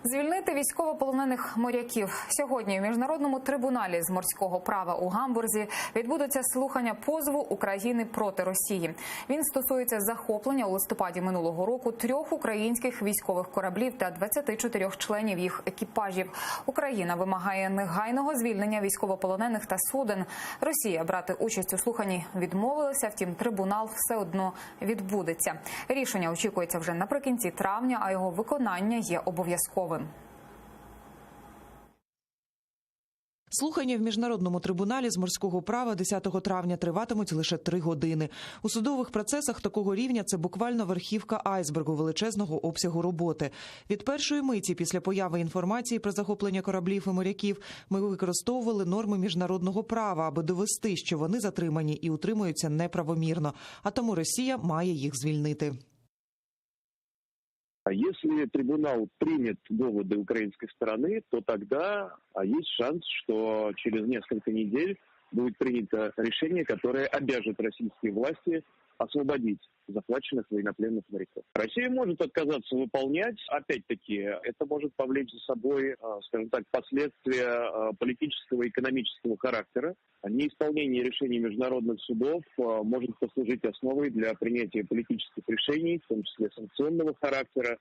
Звільнити військовополонених моряків. Сьогодні у Міжнародному трибуналі з морського права у Гамбурзі відбудуться слухання позову України проти Росії. Він стосується захоплення у листопаді минулого року 3 українських військових кораблів та 24 членів їх екіпажів. Україна вимагає негайного звільнення військовополонених та суден. Росія брати участь у слуханні відмовилася, втім трибунал все одно відбудеться. Рішення очікується вже наприкінці травня, а його виконання є обов'язковим. Слухання в Міжнародному трибуналі з морського права 10 травня триватимуть лише 3 години. У судових процесах такого рівня це буквально верхівка айсбергу величезного обсягу роботи. Від першої миті після появи інформації про захоплення кораблів і моряків ми використовували норми міжнародного права, аби довести, що вони затримані і утримуються неправомірно, а тому Росія має їх звільнити. Если трибунал примет доводы украинской стороны, то тогда есть шанс, что через несколько недель будет принято решение, которое обяжет российские власти освободить захваченных военнопленных моряков. Россия может отказаться выполнять. Опять-таки, это может повлечь за собой, скажем так, последствия политического и экономического характера. Неисполнение решений международных судов может послужить основой для принятия политических решений, в том числе санкционного характера.